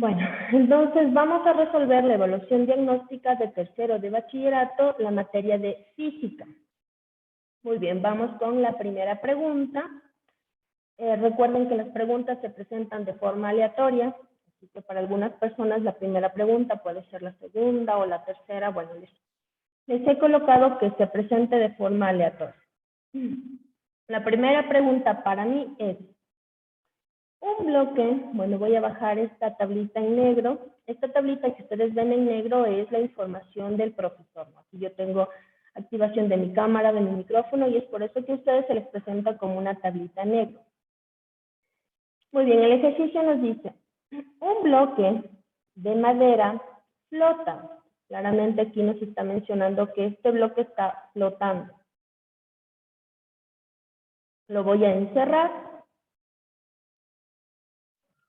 Bueno, entonces vamos a resolver la evaluación diagnóstica de tercero de bachillerato, la materia de física. Muy bien, vamos con la primera pregunta. Recuerden que las preguntas se presentan de forma aleatoria, así que para algunas personas la primera pregunta puede ser la segunda o la tercera. Bueno, les he colocado que se presente de forma aleatoria. La primera pregunta para mí es, un bloque, bueno, voy a bajar esta tablita en negro. Esta tablita que ustedes ven en negro es la información del profesor, ¿no? Aquí yo tengo activación de mi cámara, de mi micrófono, y es por eso que a ustedes se les presenta como una tablita en negro. Muy bien, el ejercicio nos dice, un bloque de madera flota. Claramente aquí nos está mencionando que este bloque está flotando. Lo voy a encerrar.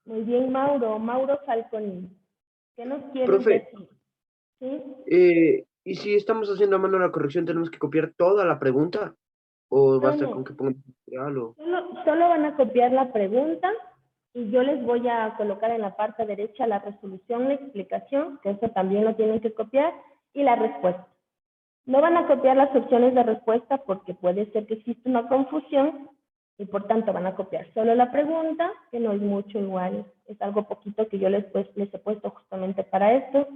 Muy bien, Mauro Falconi. ¿Qué nos quieres Profe, decir? ¿Sí? ¿y si estamos haciendo a mano la corrección, tenemos que copiar toda la pregunta? ¿O basta con que pongan material o...? Solo van a copiar la pregunta y yo les voy a colocar en la parte derecha la resolución, la explicación, que eso también lo tienen que copiar, y la respuesta. No van a copiar las opciones de respuesta porque puede ser que exista una confusión y por tanto van a copiar solo la pregunta, que no es mucho igual, es algo poquito que yo les he puesto justamente para esto,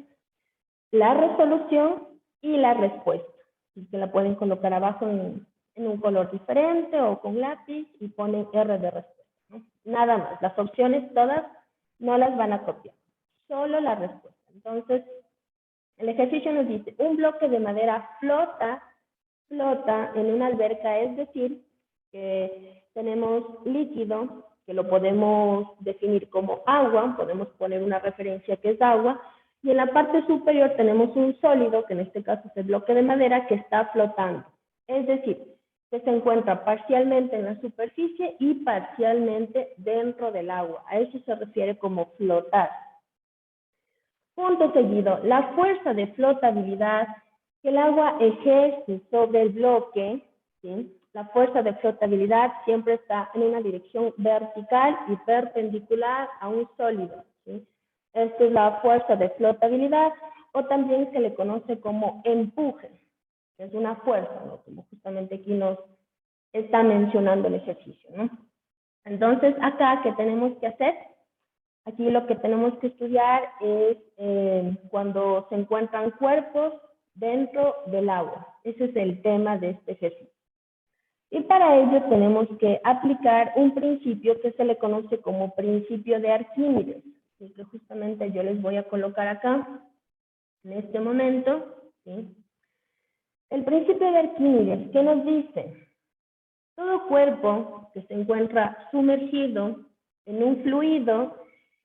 la resolución y la respuesta. Así que la pueden colocar abajo en un color diferente o con lápiz y ponen R de respuesta, ¿no? Nada más, las opciones todas no las van a copiar, solo la respuesta. Entonces, el ejercicio nos dice, un bloque de madera flota en una alberca, es decir, que tenemos líquido, que lo podemos definir como agua, podemos poner una referencia que es agua, y en la parte superior tenemos un sólido, que en este caso es el bloque de madera, que está flotando. Es decir, que se encuentra parcialmente en la superficie y parcialmente dentro del agua. A eso se refiere como flotar. Punto seguido, la fuerza de flotabilidad que el agua ejerce sobre el bloque, ¿sí? La fuerza de flotabilidad siempre está en una dirección vertical y perpendicular a un sólido, ¿sí? Esta es la fuerza de flotabilidad, o también se le conoce como empuje, que es una fuerza, ¿no? Como justamente aquí nos está mencionando el ejercicio, ¿no? Entonces, acá, ¿qué tenemos que hacer? Aquí lo que tenemos que estudiar es cuando se encuentran cuerpos dentro del agua. Ese es el tema de este ejercicio. Y para ello tenemos que aplicar un principio que se le conoce como principio de Arquímedes, que justamente yo les voy a colocar acá en este momento, ¿sí? El principio de Arquímedes, ¿qué nos dice? Todo cuerpo que se encuentra sumergido en un fluido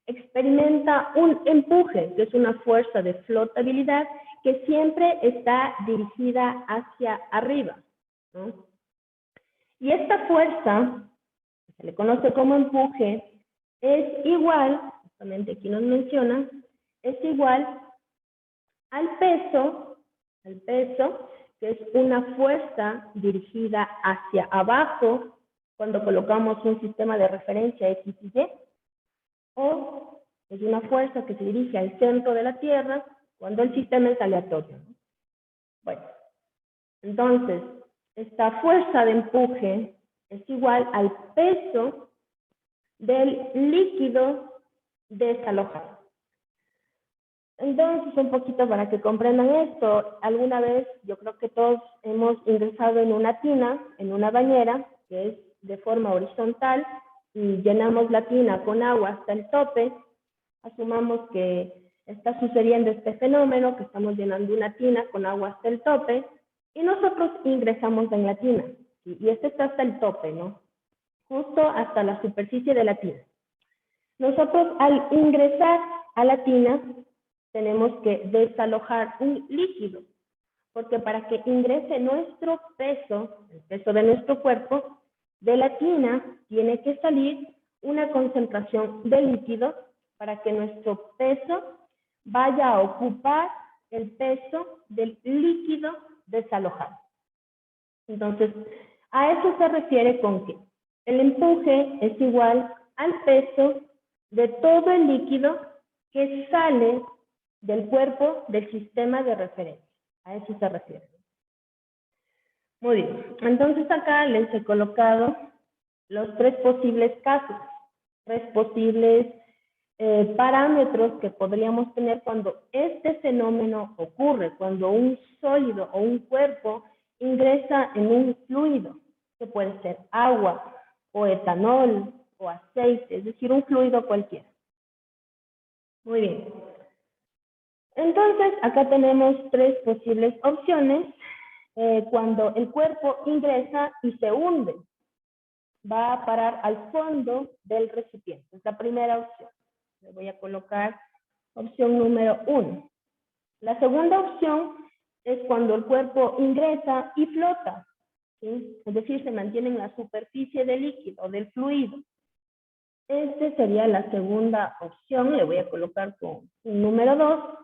experimenta un empuje, que es una fuerza de flotabilidad que siempre está dirigida hacia arriba, ¿no? Y esta fuerza, que se le conoce como empuje, es igual, justamente aquí nos menciona, es igual al peso, que es una fuerza dirigida hacia abajo cuando colocamos un sistema de referencia X y Y, o es una fuerza que se dirige al centro de la Tierra cuando el sistema es aleatorio. Bueno, entonces, esta fuerza de empuje es igual al peso del líquido desalojado. Entonces, un poquito para que comprendan esto, alguna vez yo creo que todos hemos ingresado en una tina, en una bañera, que es de forma horizontal, y llenamos la tina con agua hasta el tope. Asumamos que está sucediendo este fenómeno, que estamos llenando una tina con agua hasta el tope, y nosotros ingresamos en la tina, y este está hasta el tope, ¿no? Justo hasta la superficie de la tina. Nosotros al ingresar a la tina tenemos que desalojar un líquido, porque para que ingrese nuestro peso, el peso de nuestro cuerpo, de la tina tiene que salir una concentración de líquido para que nuestro peso vaya a ocupar el peso del líquido desalojado. Entonces, a eso se refiere con que el empuje es igual al peso de todo el líquido que sale del cuerpo del sistema de referencia. A eso se refiere. Muy bien. Entonces acá les he colocado los tres posibles casos, tres posibles parámetros que podríamos tener cuando este fenómeno ocurre, cuando un sólido o un cuerpo ingresa en un fluido, que puede ser agua o etanol o aceite, es decir, un fluido cualquiera. Muy bien. Entonces, acá tenemos tres posibles opciones cuando el cuerpo ingresa y se hunde. Va a parar al fondo del recipiente. Es la primera opción. Le voy a colocar opción número 1. La segunda opción es cuando el cuerpo ingresa y flota, ¿sí? Es decir, se mantiene en la superficie del líquido, del fluido. Esta sería la segunda opción. Le voy a colocar con un número 2.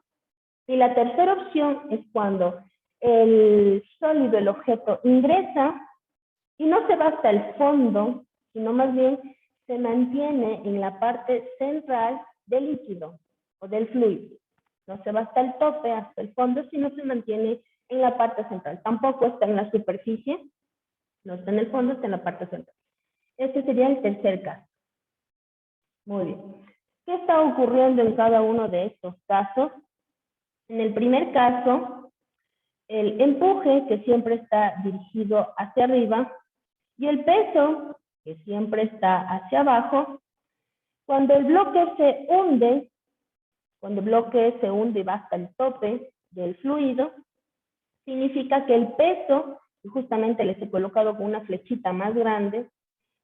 Y la tercera opción es cuando el sólido, el objeto, ingresa y no se va hasta el fondo, sino más bien se mantiene en la parte central del líquido o del fluido. No se va hasta el tope, hasta el fondo, sino se mantiene en la parte central. Tampoco está en la superficie, no está en el fondo, está en la parte central. Este sería el tercer caso. Muy bien. ¿Qué está ocurriendo en cada uno de estos casos? En el primer caso, el empuje, que siempre está dirigido hacia arriba, y el peso, que siempre está hacia abajo. Cuando el bloque se hunde, y va hasta el tope del fluido, significa que el peso, y justamente les he colocado con una flechita más grande,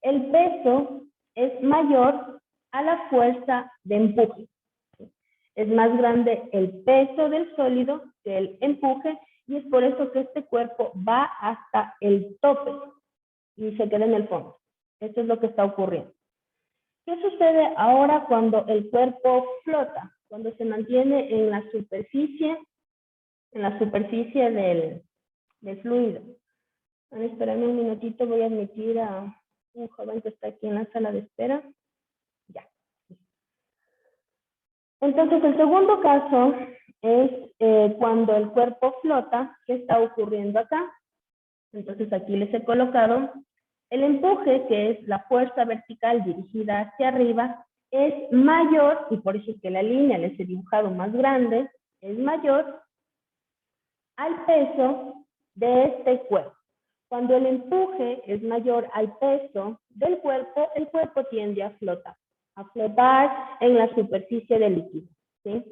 el peso es mayor a la fuerza de empuje. Es más grande el peso del sólido que el empuje, y es por eso que este cuerpo va hasta el tope y se queda en el fondo. Eso es lo que está ocurriendo. ¿Qué sucede ahora cuando el cuerpo flota? Cuando se mantiene en la superficie del fluido. Espérame un minutito, voy a admitir a un joven que está aquí en la sala de espera. Ya. Entonces, el segundo caso es cuando el cuerpo flota. ¿Qué está ocurriendo acá? Entonces, aquí les he colocado el empuje, que es la fuerza vertical dirigida hacia arriba, es mayor, y por eso es que la línea les he dibujado más grande, es mayor al peso de este cuerpo. Cuando el empuje es mayor al peso del cuerpo, el cuerpo tiende a flotar en la superficie del líquido, ¿sí?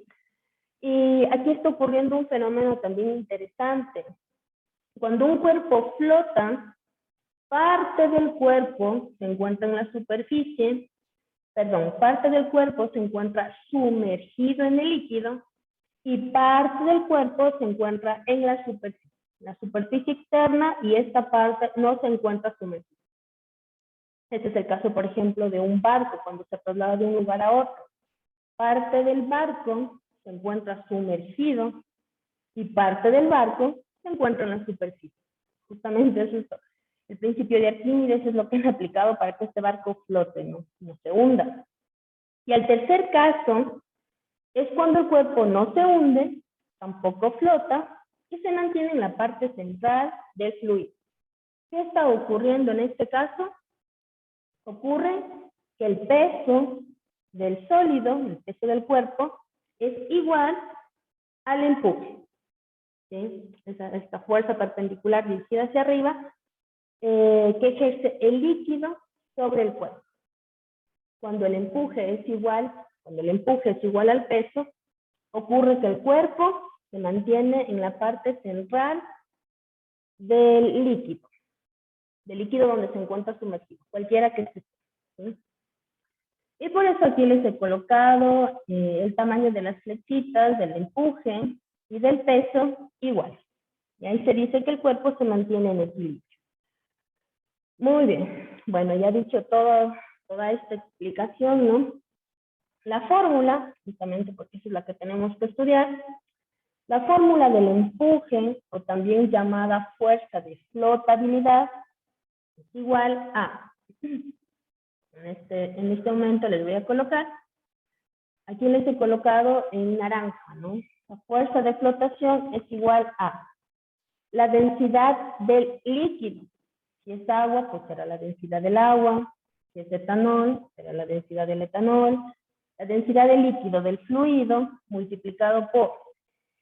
Y aquí está ocurriendo un fenómeno también interesante. Cuando un cuerpo flota, parte del cuerpo se encuentra en la superficie, parte del cuerpo se encuentra sumergido en el líquido y parte del cuerpo se encuentra en la superficie externa, y esta parte no se encuentra sumergida. Este es el caso, por ejemplo, de un barco cuando se traslada de un lugar a otro. Parte del barco se encuentra sumergido y parte del barco se encuentra en la superficie. Justamente eso es el principio de Arquímedes, es lo que han aplicado para que este barco flote, no se hunda. Y el tercer caso es cuando el cuerpo no se hunde, tampoco flota y se mantiene en la parte central del fluido. ¿Qué está ocurriendo en este caso? Ocurre que el peso del sólido, el peso del cuerpo, es igual al empuje. ¿Sí? Esta fuerza perpendicular dirigida hacia arriba que ejerce el líquido sobre el cuerpo. Cuando el empuje es igual al peso, ocurre que el cuerpo se mantiene en la parte central del líquido donde se encuentra sumergido, cualquiera que esté. ¿Sí? Y por eso aquí les he colocado el tamaño de las flechitas, del empuje y del peso igual. Y ahí se dice que el cuerpo se mantiene en equilibrio. Muy bien. Bueno, ya dicho toda esta explicación, ¿no? La fórmula, justamente porque esa es la que tenemos que estudiar, la fórmula del empuje, o también llamada fuerza de flotabilidad, es igual a, en este momento les voy a colocar, Aquí les he colocado en naranja, ¿no? La fuerza de flotación es igual a la densidad del líquido. Si es agua, pues será la densidad del agua. Si es etanol, será la densidad del etanol. La densidad del líquido del fluido multiplicado por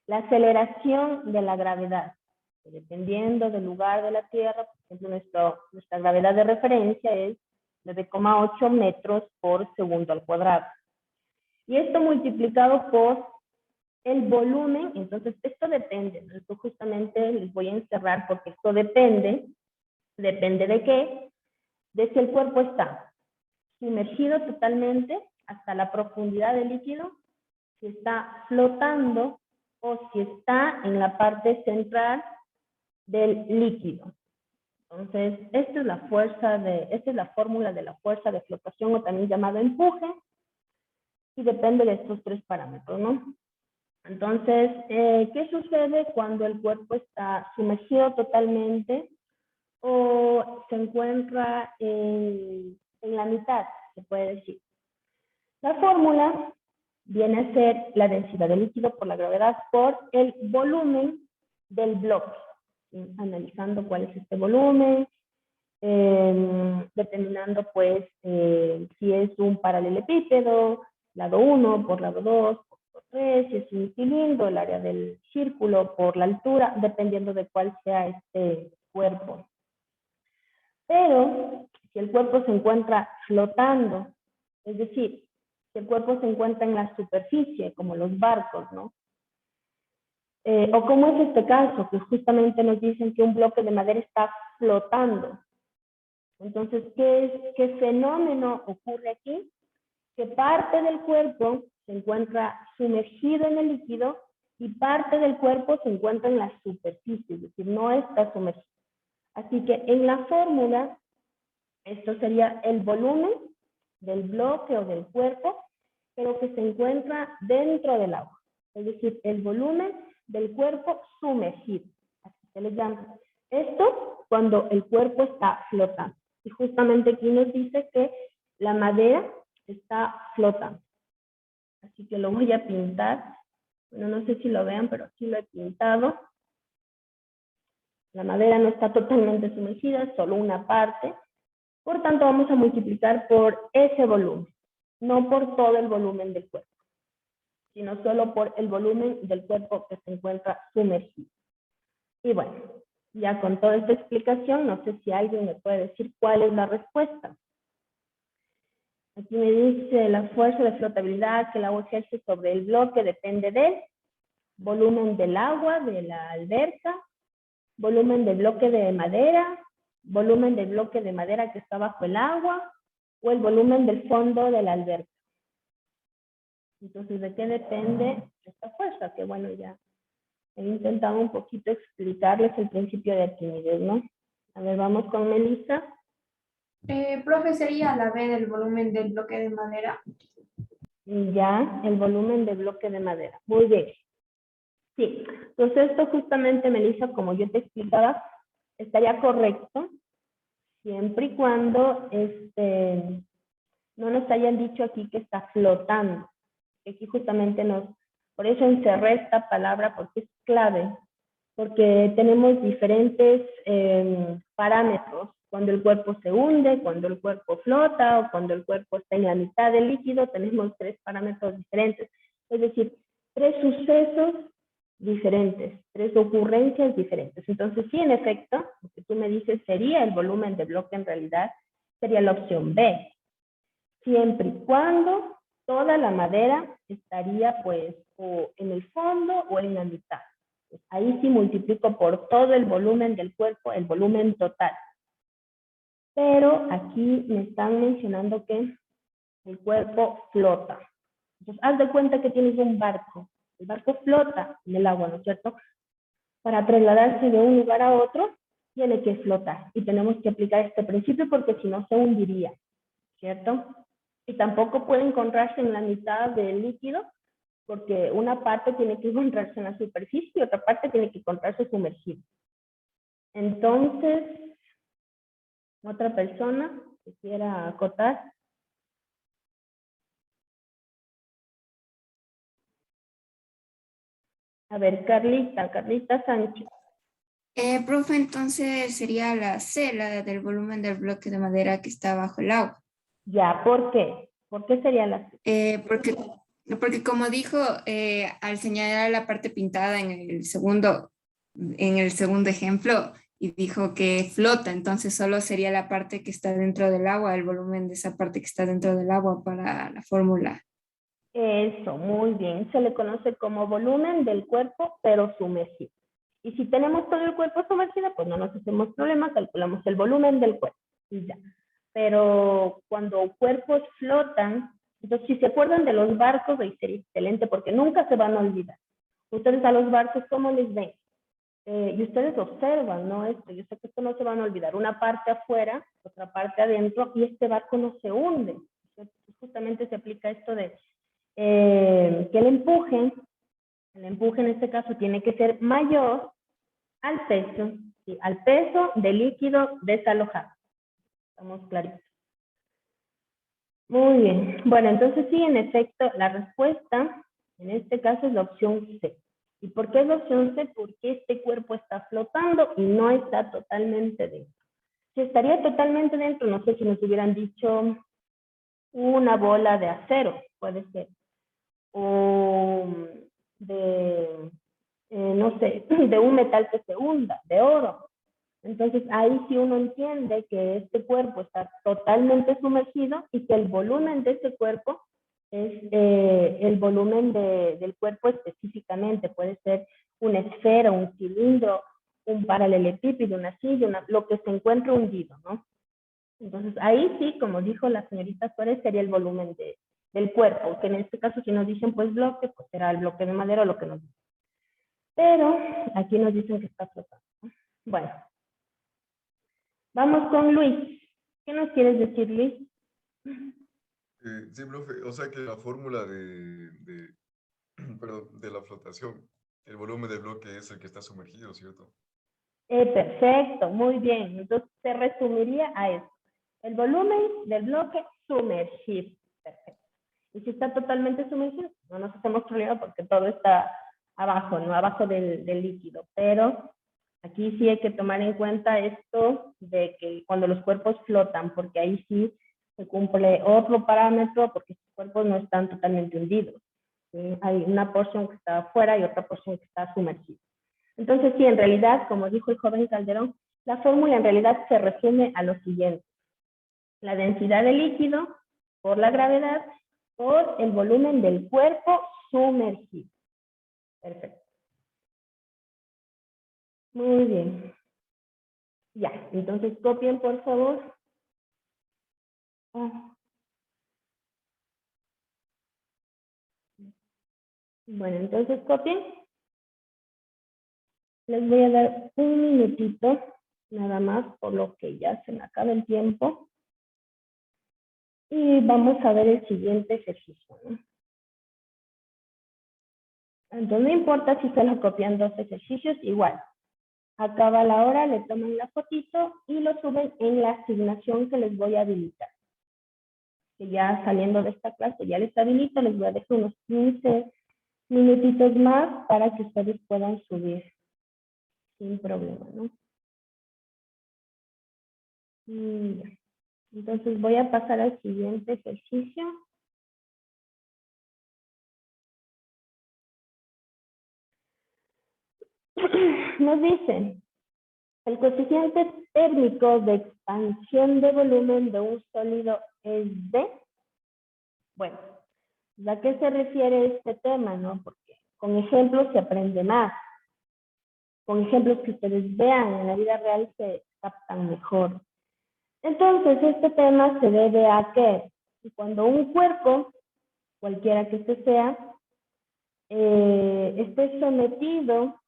la aceleración de la gravedad. Dependiendo del lugar de la Tierra, por ejemplo, nuestra gravedad de referencia es 9,8 metros por segundo al cuadrado. Y esto multiplicado por el volumen, entonces esto depende, esto justamente les voy a encerrar porque esto depende de qué, de si el cuerpo está sumergido totalmente hasta la profundidad del líquido, si está flotando o si está en la parte central del líquido. Entonces, esta es la fórmula de la fuerza de flotación o también llamada empuje, y depende de estos tres parámetros, ¿no? Entonces, ¿qué sucede cuando el cuerpo está sumergido totalmente o se encuentra en la mitad, se puede decir? La fórmula viene a ser la densidad del líquido por la gravedad por el volumen del bloque. Analizando cuál es este volumen, determinando pues si es un paralelepípedo, lado 1 por lado 2 por 3, si es un cilindro, el área del círculo por la altura, dependiendo de cuál sea este cuerpo. Pero si el cuerpo se encuentra flotando, es decir, si el cuerpo se encuentra en la superficie, como los barcos, ¿no? O como es este caso, que justamente nos dicen que un bloque de madera está flotando. Entonces, ¿qué fenómeno ocurre aquí? Que parte del cuerpo se encuentra sumergido en el líquido y parte del cuerpo se encuentra en la superficie, es decir, no está sumergido. Así que en la fórmula, esto sería el volumen del bloque o del cuerpo, pero que se encuentra dentro del agua. Es decir, el volumen del cuerpo sumergido. Así se le llama. Esto cuando el cuerpo está flotando. Y justamente aquí nos dice que la madera está flotando. Así que lo voy a pintar. Bueno, no sé si lo vean, pero aquí lo he pintado. La madera no está totalmente sumergida, solo una parte. Por tanto, vamos a multiplicar por ese volumen, no por todo el volumen del cuerpo, sino solo por el volumen del cuerpo que se encuentra sumergido. Y bueno, ya con toda esta explicación, no sé si alguien me puede decir cuál es la respuesta. Aquí me dice la fuerza de flotabilidad que el agua ejerce sobre el bloque depende del volumen del agua de la alberca, volumen del bloque de madera, volumen del bloque de madera que está bajo el agua o el volumen del fondo de la alberca. Entonces, ¿de qué depende esta fuerza? Que bueno, ya he intentado un poquito explicarles el principio de Arquímedes, ¿no? A ver, vamos con Melissa. Profe, sería la B del volumen del bloque de madera. Y ya, el volumen del bloque de madera. Muy bien. Sí, entonces esto justamente, Melissa, como yo te explicaba, estaría correcto siempre y cuando no nos hayan dicho aquí que está flotando. Aquí justamente por eso encerré esta palabra porque es clave, porque tenemos diferentes parámetros, cuando el cuerpo se hunde, cuando el cuerpo flota o cuando el cuerpo está en la mitad del líquido, tenemos tres parámetros diferentes, es decir, tres sucesos diferentes, tres ocurrencias diferentes. Entonces, sí, en efecto, lo que tú me dices sería el volumen de bloque en realidad, sería la opción B, siempre y cuando toda la madera estaría pues o en el fondo o en la mitad. Pues ahí sí multiplico por todo el volumen del cuerpo, el volumen total. Pero aquí me están mencionando que el cuerpo flota. Entonces, haz de cuenta que tienes un barco. El barco flota en el agua, ¿no es cierto? Para trasladarse de un lugar a otro, tiene que flotar. Y tenemos que aplicar este principio porque si no se hundiría, ¿cierto? Y tampoco puede encontrarse en la mitad del líquido porque una parte tiene que encontrarse en la superficie y otra parte tiene que encontrarse sumergida. Entonces, otra persona que quiera acotar. A ver, Carlita Sánchez. Profe, entonces sería la C, la del volumen del bloque de madera que está bajo el agua. Ya, ¿por qué? ¿Por qué sería la C? Porque como dijo, al señalar la parte pintada en el segundo ejemplo, y dijo que flota, entonces solo sería la parte que está dentro del agua, el volumen de esa parte que está dentro del agua para la fórmula. Eso, muy bien. Se le conoce como volumen del cuerpo, pero sumergido. Y si tenemos todo el cuerpo sumergido, pues no nos hacemos problema, calculamos el volumen del cuerpo y ya. Pero cuando cuerpos flotan, entonces si se acuerdan de los barcos, ahí sería excelente porque nunca se van a olvidar. Ustedes a los barcos, ¿cómo les ven? Y ustedes observan, ¿no? Yo sé que esto no se van a olvidar. Una parte afuera, otra parte adentro, y este barco no se hunde. Entonces, justamente se aplica esto de que el empuje en este caso tiene que ser mayor al peso, ¿sí? Al peso del líquido desalojado. Estamos claritos. Muy bien. Bueno, entonces sí, en efecto, la respuesta en este caso es la opción C. ¿Y por qué es la opción C? Porque este cuerpo está flotando y no está totalmente dentro. Si estaría totalmente dentro, no sé si nos hubieran dicho una bola de acero, puede ser, o de, no sé, de un metal que se hunda, de oro. Entonces ahí sí uno entiende que este cuerpo está totalmente sumergido y que el volumen de ese cuerpo es el volumen del cuerpo específicamente. Puede ser una esfera, un cilindro, un paralelepípedo, una silla, lo que se encuentre hundido, ¿no? Entonces ahí sí, como dijo la señorita Suárez, sería el volumen del cuerpo, que en este caso si nos dicen pues bloque, pues será el bloque de madera o lo que nos dicen. Pero aquí nos dicen que está flotando. Bueno, vamos con Luis. ¿Qué nos quieres decir, Luis? Sí, profe, o sea que la fórmula perdón, de la flotación, el volumen del bloque es el que está sumergido, ¿cierto? Perfecto, muy bien. Entonces se resumiría a eso. El volumen del bloque sumergido. Perfecto. Y si está totalmente sumergido, no nos hacemos problema porque todo está abajo, ¿no? Abajo del líquido. Pero aquí sí hay que tomar en cuenta esto de que cuando los cuerpos flotan, porque ahí sí se cumple otro parámetro porque sus cuerpos no están totalmente hundidos. ¿Sí? Hay una porción que está afuera y otra porción que está sumergida. Entonces sí, en realidad, como dijo el joven Calderón, la fórmula en realidad se resume a lo siguiente. La densidad del líquido por la gravedad por el volumen del cuerpo sumergido. Perfecto. Muy bien. Ya, entonces copien por favor. Bueno, entonces copien. Les voy a dar un minutito, nada más, por lo que ya se me acaba el tiempo. Y vamos a ver el siguiente ejercicio, ¿no? Entonces no importa si solo copian 2 ejercicios, igual. Acaba la hora, le toman la fotito y lo suben en la asignación que les voy a habilitar. Que ya saliendo de esta clase ya les habilito, les voy a dejar unos 15 minutitos más para que ustedes puedan subir sin problema, ¿no? Entonces voy a pasar al siguiente ejercicio. Nos dicen, el coeficiente térmico de expansión de volumen de un sólido es de, bueno, ¿a qué se refiere este tema, no? Porque con ejemplos se aprende más. Con ejemplos que ustedes vean en la vida real se captan mejor. Entonces, este tema se debe a que cuando un cuerpo, cualquiera que este sea, esté sometido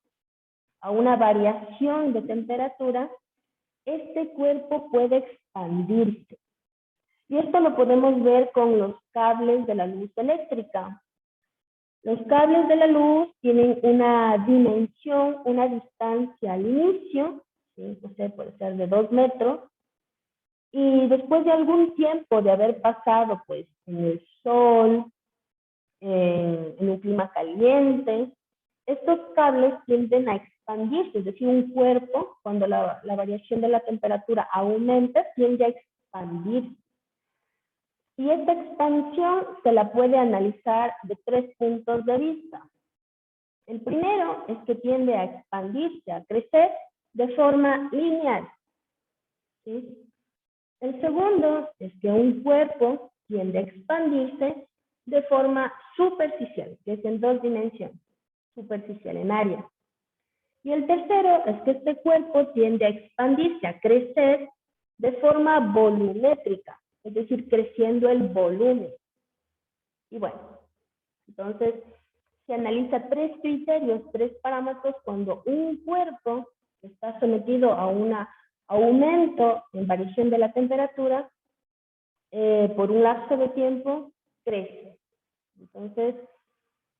a una variación de temperatura, este cuerpo puede expandirse. Y esto lo podemos ver con los cables de la luz eléctrica. Los cables de la luz tienen una dimensión, una distancia al inicio, ¿sí? O sea, puede ser de 2 metros, y después de algún tiempo de haber pasado pues en el sol, en un clima caliente, estos cables tienden a expandirse, es decir, un cuerpo, cuando la variación de la temperatura aumenta, tiende a expandirse. Y esta expansión se la puede analizar de 3 puntos de vista. El primero es que tiende a expandirse, a crecer de forma lineal, ¿sí? El segundo es que un cuerpo tiende a expandirse de forma superficial, que es en 2 dimensiones, superficial en área. Y el tercero es que este cuerpo tiende a expandirse, a crecer de forma volumétrica, es decir, creciendo el volumen. Y bueno, entonces se analiza 3 criterios, 3 parámetros cuando un cuerpo está sometido a un aumento en variación de la temperatura por un lapso de tiempo, crece. Entonces,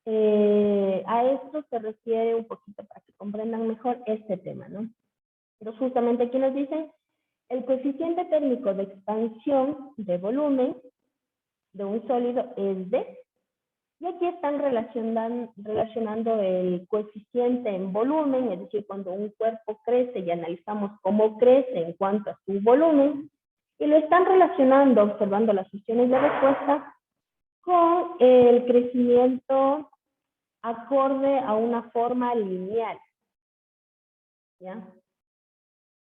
a esto se refiere un poquito para que comprendan mejor este tema, ¿no? Pero justamente aquí nos dicen, el coeficiente térmico de expansión de volumen de un sólido es D, y aquí están relacionando el coeficiente en volumen, es decir, cuando un cuerpo crece y analizamos cómo crece en cuanto a su volumen, y lo están relacionando, observando las opciones de respuesta, con el crecimiento acorde a una forma lineal. ¿Ya?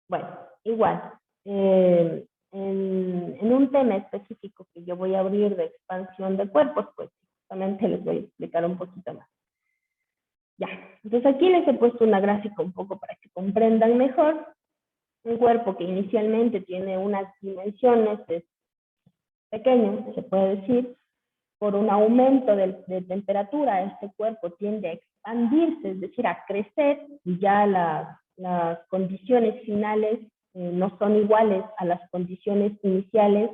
Bueno, igual, en un tema específico que yo voy a abrir de expansión de cuerpos, pues justamente les voy a explicar un poquito más. Ya, entonces aquí les he puesto una gráfica un poco para que comprendan mejor. Un cuerpo que inicialmente tiene unas dimensiones pequeñas, se puede decir, por un aumento de temperatura, este cuerpo tiende a expandirse, es decir, a crecer, y ya las condiciones finales no son iguales a las condiciones iniciales.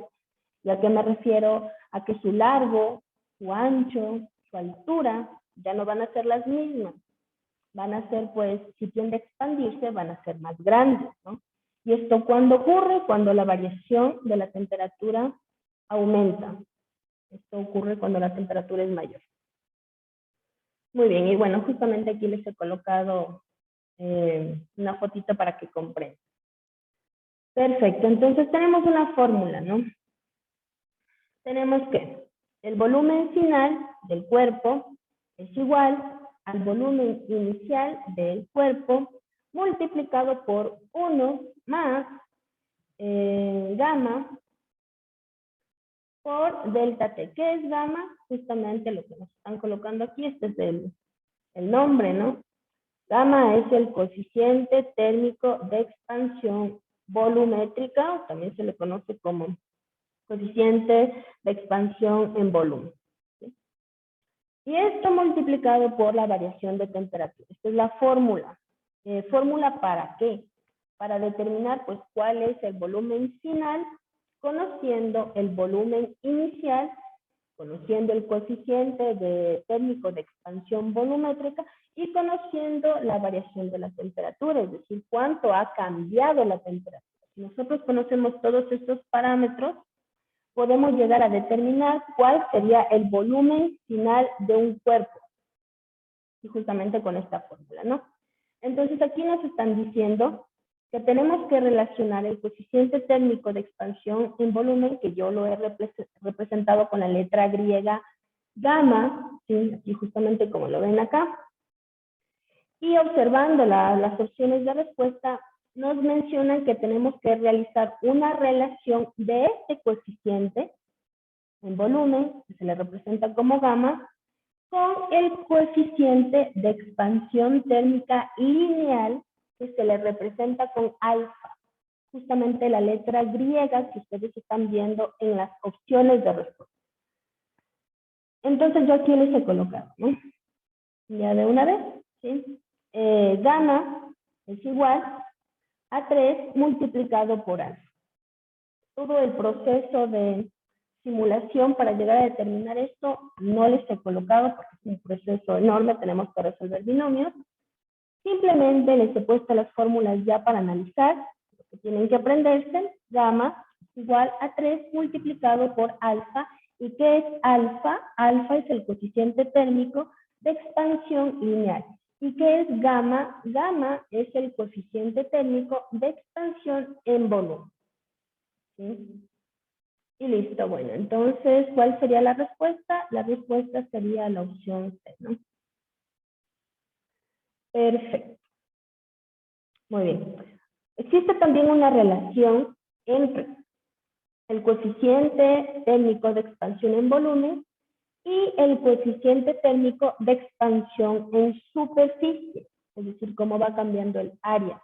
¿Y a qué me refiero? A que su largo, su ancho, su altura ya no van a ser las mismas. Van a ser, pues, si tiende a expandirse, van a ser más grandes, ¿no? Y esto, ¿cuándo ocurre? Cuando la variación de la temperatura aumenta. Esto ocurre cuando la temperatura es mayor. Muy bien, y bueno, justamente aquí les he colocado una fotito para que comprendan. Perfecto, entonces tenemos una fórmula, ¿no? Tenemos que el volumen final del cuerpo es igual al volumen inicial del cuerpo multiplicado por 1 más gamma por delta T. ¿Qué es gamma? Justamente lo que nos están colocando aquí, este es el nombre, ¿no? Gamma es el coeficiente térmico de expansión volumétrica, también se le conoce como coeficiente de expansión en volumen, ¿sí? Y esto multiplicado por la variación de temperatura. Esta es la fórmula. ¿Fórmula para qué? Para determinar, pues, cuál es el volumen final, conociendo el volumen inicial, conociendo el coeficiente térmico de expansión volumétrica y conociendo la variación de la temperatura, es decir, cuánto ha cambiado la temperatura. Si nosotros conocemos todos estos parámetros, podemos llegar a determinar cuál sería el volumen final de un cuerpo. Y justamente con esta fórmula, ¿no? Entonces aquí nos están diciendo que tenemos que relacionar el coeficiente térmico de expansión en volumen, que yo lo he representado con la letra griega gamma, ¿sí? Aquí justamente como lo ven acá. Y observando las opciones de respuesta, nos mencionan que tenemos que realizar una relación de este coeficiente en volumen, que se le representa como gamma, con el coeficiente de expansión térmica lineal, que se le representa con alfa, justamente la letra griega que ustedes están viendo en las opciones de respuesta. Entonces yo aquí les he colocado, ¿no? Ya de una vez, ¿sí? Gamma es igual a 3 multiplicado por alfa. Todo el proceso de simulación para llegar a determinar esto no les he colocado porque es un proceso enorme, tenemos que resolver binomios. Simplemente les he puesto las fórmulas ya para analizar, lo que tienen que aprenderse. Gamma es igual a 3 multiplicado por alfa. ¿Y qué es alfa? Alfa es el coeficiente térmico de expansión lineal. ¿Y qué es gamma? Gamma es el coeficiente térmico de expansión en volumen. ¿Sí? Y listo, bueno, entonces, ¿cuál sería la respuesta? La respuesta sería la opción C, ¿no? Perfecto. Muy bien. Existe también una relación entre el coeficiente térmico de expansión en volumen y el coeficiente térmico de expansión en superficie, es decir, cómo va cambiando el área.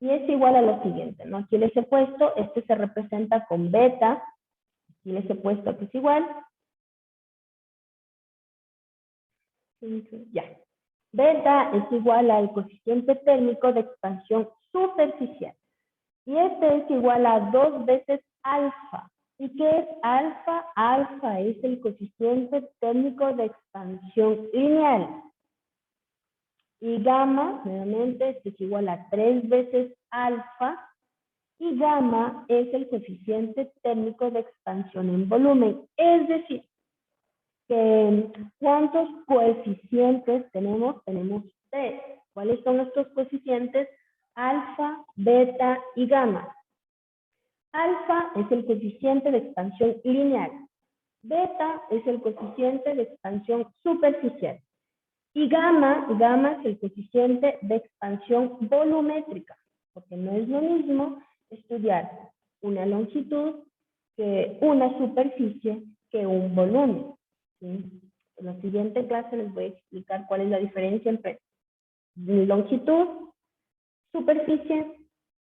Y es igual a lo siguiente, ¿no? Aquí les he puesto, este se representa con beta, aquí les he puesto que es igual. Ya. Beta es igual al coeficiente térmico de expansión superficial. Y este es igual a 2 veces alfa. ¿Y qué es alfa? Alfa es el coeficiente térmico de expansión lineal. Y gamma, nuevamente, este es igual a 3 veces alfa. Y gamma es el coeficiente térmico de expansión en volumen. Es decir, que ¿cuántos coeficientes tenemos? Tenemos 3. ¿Cuáles son estos coeficientes? Alfa, beta y gamma. Alfa es el coeficiente de expansión lineal. Beta es el coeficiente de expansión superficial. Y gamma es el coeficiente de expansión volumétrica, porque no es lo mismo estudiar una longitud que una superficie que un volumen. ¿Sí? En la siguiente clase les voy a explicar cuál es la diferencia entre longitud, superficie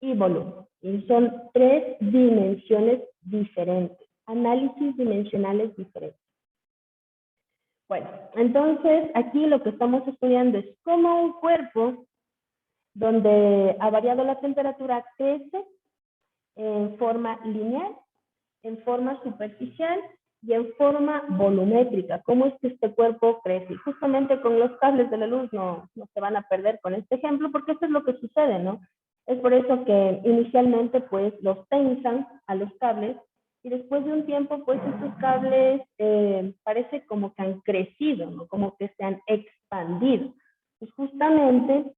y volumen. Y son 3 dimensiones diferentes, análisis dimensionales diferentes. Bueno, entonces aquí lo que estamos estudiando es cómo un cuerpo donde ha variado la temperatura crece en forma lineal, en forma superficial y en forma volumétrica. ¿Cómo es que este cuerpo crece? Y justamente con los cables de la luz no se van a perder con este ejemplo, porque esto es lo que sucede, ¿no? Es por eso que inicialmente pues los tensan a los cables y después de un tiempo pues estos cables parece como que han crecido, ¿no? Como que se han expandido. Pues justamente